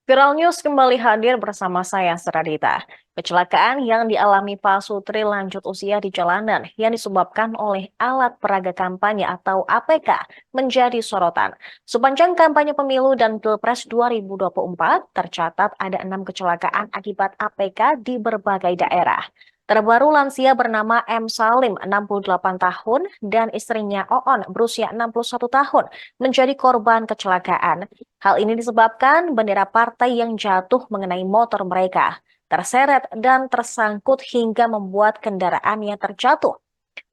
Viral News kembali hadir bersama saya, Seradita. Kecelakaan yang dialami Pak Sutri lanjut usia di jalanan yang disebabkan oleh alat peraga kampanye atau APK menjadi sorotan. Sepanjang kampanye pemilu dan Pilpres 2024, tercatat ada 6 kecelakaan akibat APK di berbagai daerah. Terbaru lansia bernama M. Salim, 68 tahun, dan istrinya Oon, berusia 61 tahun, menjadi korban kecelakaan. Hal ini disebabkan bendera partai yang jatuh mengenai motor mereka, terseret dan tersangkut hingga membuat kendaraannya terjatuh.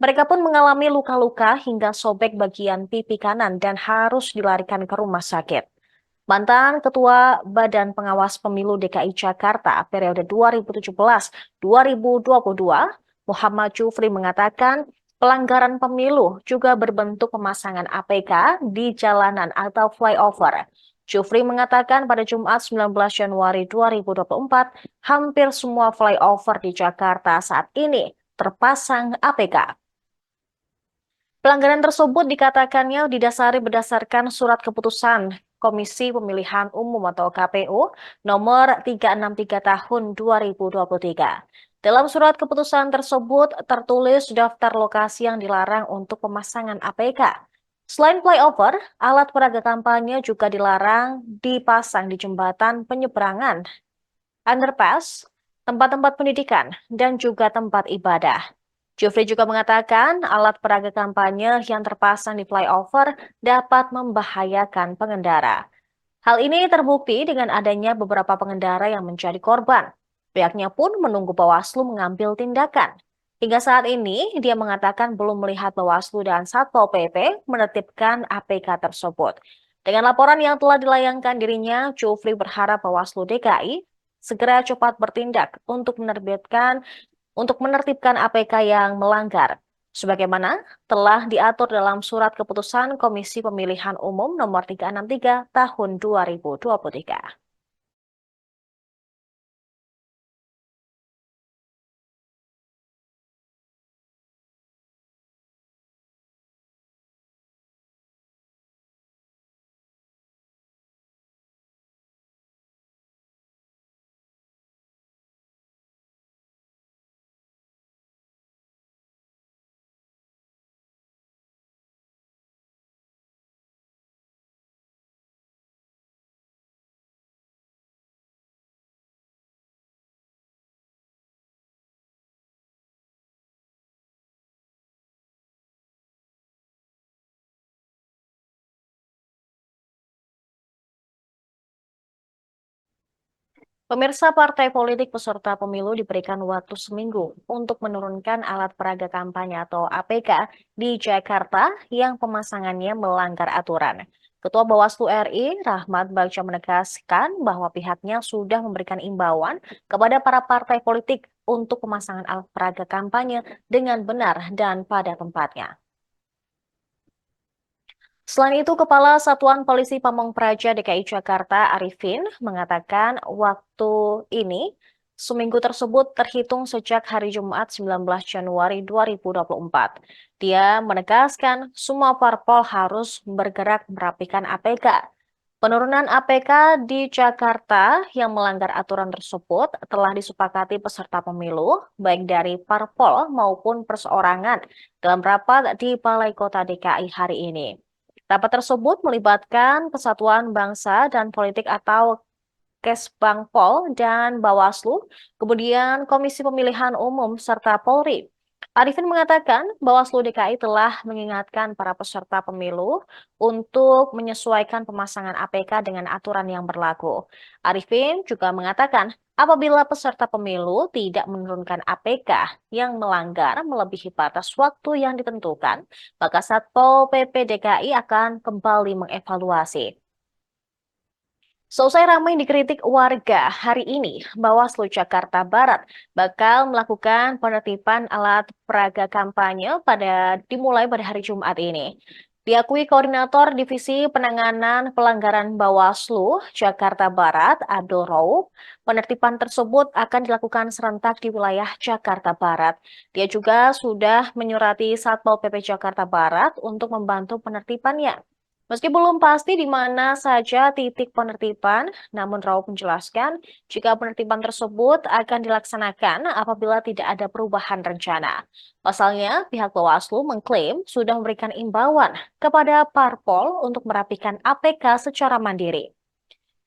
Mereka pun mengalami luka-luka hingga sobek bagian pipi kanan dan harus dilarikan ke rumah sakit. Mantan Ketua Badan Pengawas Pemilu DKI Jakarta periode 2017-2022, Muhammad Jufri mengatakan pelanggaran pemilu juga berbentuk pemasangan APK di jalanan atau flyover. Jufri mengatakan pada Jumat 19 Januari 2024, hampir semua flyover di Jakarta saat ini terpasang APK. Pelanggaran tersebut dikatakannya didasari berdasarkan surat keputusan Komisi Pemilihan Umum atau KPU nomor 363 tahun 2023. Dalam surat keputusan tersebut tertulis daftar lokasi yang dilarang untuk pemasangan APK. Selain flyover, alat peraga kampanye juga dilarang dipasang di jembatan penyeberangan, underpass, tempat-tempat pendidikan, dan juga tempat ibadah. Jufri juga mengatakan alat peraga kampanye yang terpasang di flyover dapat membahayakan pengendara. Hal ini terbukti dengan adanya beberapa pengendara yang menjadi korban. Pihaknya pun menunggu Bawaslu mengambil tindakan. Hingga saat ini, dia mengatakan belum melihat Bawaslu dan Satpol PP menertibkan APK tersebut. Dengan laporan yang telah dilayangkan dirinya, Jufri berharap Bawaslu DKI segera cepat bertindak untuk menertibkan APK yang melanggar, sebagaimana telah diatur dalam Surat Keputusan Komisi Pemilihan Umum Nomor 363 Tahun 2023. Pemirsa partai politik peserta pemilu diberikan waktu seminggu untuk menurunkan alat peraga kampanye atau APK di Jakarta yang pemasangannya melanggar aturan. Ketua Bawaslu RI, Rahmat Bagja menegaskan bahwa pihaknya sudah memberikan imbauan kepada para partai politik untuk pemasangan alat peraga kampanye dengan benar dan pada tempatnya. Selain itu, Kepala Satuan Polisi Pamong Praja DKI Jakarta, Arifin, mengatakan waktu ini seminggu tersebut terhitung sejak hari Jumat 19 Januari 2024. Dia menegaskan semua parpol harus bergerak merapikan APK. Penurunan APK di Jakarta yang melanggar aturan tersebut telah disepakati peserta pemilu, baik dari parpol maupun perseorangan, dalam rapat di Balai Kota DKI hari ini. Rapat tersebut melibatkan Kesatuan Bangsa dan Politik atau Kesbangpol dan Bawaslu, kemudian Komisi Pemilihan Umum serta Polri. Arifin mengatakan Bawaslu DKI telah mengingatkan para peserta pemilu untuk menyesuaikan pemasangan APK dengan aturan yang berlaku. Arifin juga mengatakan apabila peserta pemilu tidak menurunkan APK yang melanggar melebihi batas waktu yang ditentukan, maka Satpol PP DKI akan kembali mengevaluasi. Selesai ramai dikritik warga, hari ini Bawaslu Jakarta Barat bakal melakukan penertiban alat peraga kampanye dimulai pada hari Jumat ini. Diakui Koordinator Divisi Penanganan Pelanggaran Bawaslu Jakarta Barat, Abdul Rauf, penertiban tersebut akan dilakukan serentak di wilayah Jakarta Barat. Dia juga sudah menyurati Satpol PP Jakarta Barat untuk membantu penertibannya. Meski belum pasti di mana saja titik penertiban, namun Rauf menjelaskan jika penertiban tersebut akan dilaksanakan apabila tidak ada perubahan rencana. Pasalnya, pihak Bawaslu mengklaim sudah memberikan imbauan kepada parpol untuk merapikan APK secara mandiri.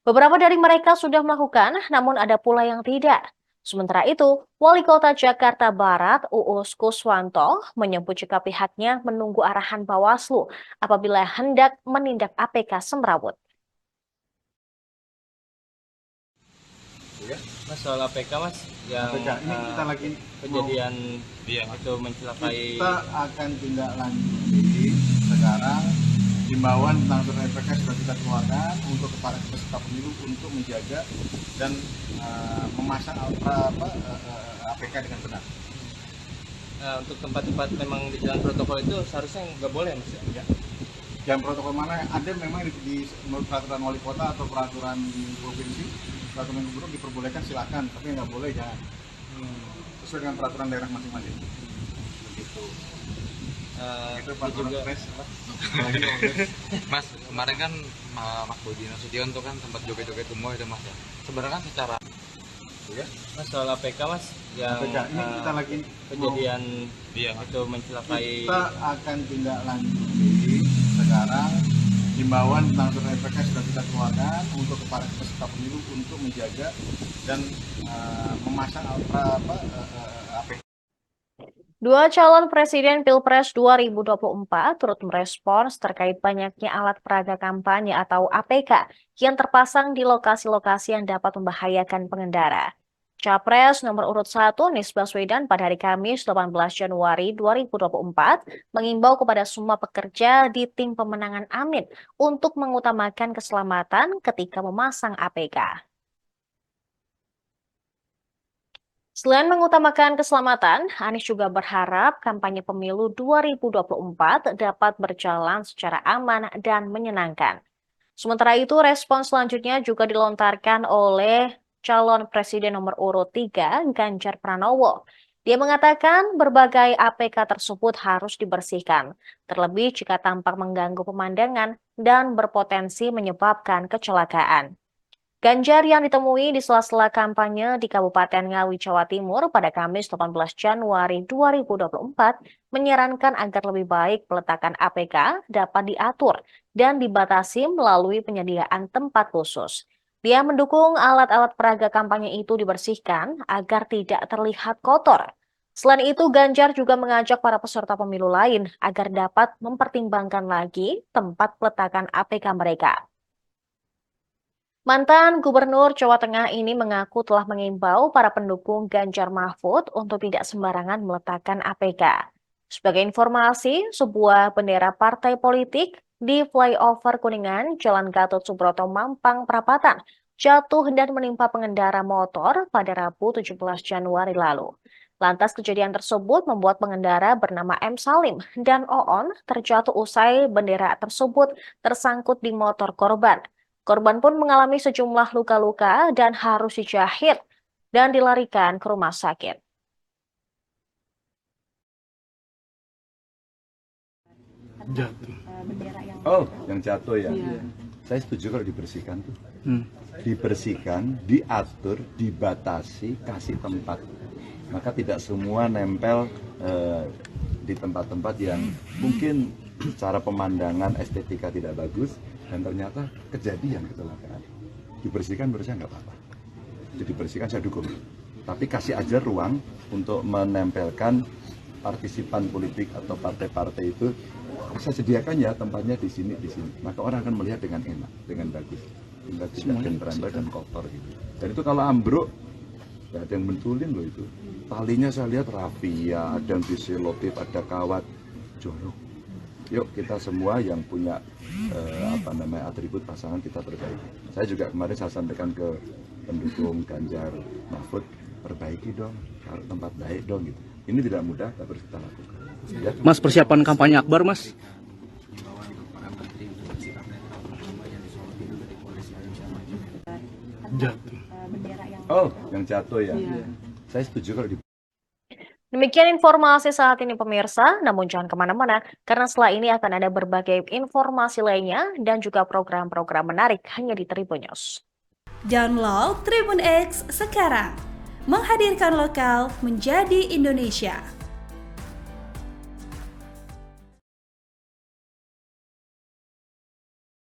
Beberapa dari mereka sudah melakukan, namun ada pula yang tidak. Sementara itu, Wali Kota Jakarta Barat, Uus Kuswanto, menyebut jika pihaknya menunggu arahan Bawaslu apabila hendak menindak APK semrawut. Ya. Mas, soal APK Mas yang APK ini kita lagi kejadian itu mencelakai, kita akan tindak lanjuti sekarang. Himbauan tentang surat APK sudah kita keluarkan untuk kepada peserta pemilu untuk menjaga dan memasang APK dengan benar. Untuk tempat-tempat memang di jalan protokol itu seharusnya nggak boleh Mas ya? Yang protokol mana ada memang di menurut peraturan wali kota atau peraturan provinsi, peraturan gubernur diperbolehkan silakan, tapi nggak boleh jangan. Sesuai dengan peraturan daerah masing-masing. Begitu. Itu peraturan juga. Mas, kemarin kan Mas Bobi Nasution tuh kan sempat joget-joget semua itu Mas ya. Sebenarnya kan secara Ya. Mas, soal APK Mas yang APK ini kita lagi kejadian itu mencelakai, kita akan tindak lanjuti sekarang. Himbauan tentang surat APK sudah kita keluarkan untuk kepada peserta pemilu untuk menjaga dan memasang APK. Dua calon presiden Pilpres 2024 turut merespons terkait banyaknya alat peraga kampanye atau APK yang terpasang di lokasi-lokasi yang dapat membahayakan pengendara. Capres nomor urut 1 Anies Baswedan pada hari Kamis 18 Januari 2024 mengimbau kepada semua pekerja di tim pemenangan Amin untuk mengutamakan keselamatan ketika memasang APK. Selain mengutamakan keselamatan, Anies juga berharap kampanye pemilu 2024 dapat berjalan secara aman dan menyenangkan. Sementara itu, respon selanjutnya juga dilontarkan oleh calon presiden nomor urut 3, Ganjar Pranowo. Dia mengatakan berbagai APK tersebut harus dibersihkan, terlebih jika tampak mengganggu pemandangan dan berpotensi menyebabkan kecelakaan. Ganjar yang ditemui di sela-sela kampanye di Kabupaten Ngawi, Jawa Timur pada Kamis 18 Januari 2024 menyarankan agar lebih baik peletakan APK dapat diatur dan dibatasi melalui penyediaan tempat khusus. Dia mendukung alat-alat peraga kampanye itu dibersihkan agar tidak terlihat kotor. Selain itu, Ganjar juga mengajak para peserta pemilu lain agar dapat mempertimbangkan lagi tempat peletakan APK mereka. Mantan Gubernur Jawa Tengah ini mengaku telah mengimbau para pendukung Ganjar Mahfud untuk tidak sembarangan meletakkan APK. Sebagai informasi, sebuah bendera partai politik di flyover Kuningan, Jalan Gatot Subroto, Mampang Perapatan, jatuh dan menimpa pengendara motor pada Rabu 17 Januari lalu. Lantas kejadian tersebut membuat pengendara bernama M. Salim dan Oon terjatuh usai bendera tersebut tersangkut di motor korban. Korban pun mengalami sejumlah luka-luka dan harus dijahit dan dilarikan ke rumah sakit. Jatuh. Oh, yang jatuh ya. Saya setuju kalau dibersihkan tuh. Dibersihkan, diatur, dibatasi, kasih tempat. Maka tidak semua nempel di tempat-tempat yang mungkin secara pemandangan estetika tidak bagus dan ternyata kejadian kecelakaan. Dibersihkan menurut saya nggak apa-apa. Jadi dibersihkan saya dukung. Tapi kasih aja ruang untuk menempelkan partisipan politik atau partai-partai itu. Saya sediakan ya tempatnya di sini. Maka orang akan melihat dengan enak, dengan bagus. Tinggal tidak gentrentel dan kotor gitu. Dan itu kalau ambruk, nggak ada yang mentulin loh itu. Talinya saya lihat rafia, ada yang diselotif, ada kawat, jorok. Yuk kita semua yang punya atribut pasangan kita perbaiki. Saya juga kemarin saya sampaikan ke pendukung Ganjar Mahfud, perbaiki dong, kalau tempat baik dong gitu. Ini tidak mudah, tapi harus kita lakukan. Ya. Mas, persiapan kampanye Akbar, Mas? Jatuh. Oh, yang jatuh ya. Saya setuju kalau Demikian informasi saat ini pemirsa, namun jangan kemana-mana karena setelah ini akan ada berbagai informasi lainnya dan juga program-program menarik hanya di Tribun News. Download Tribun X sekarang, menghadirkan lokal menjadi Indonesia.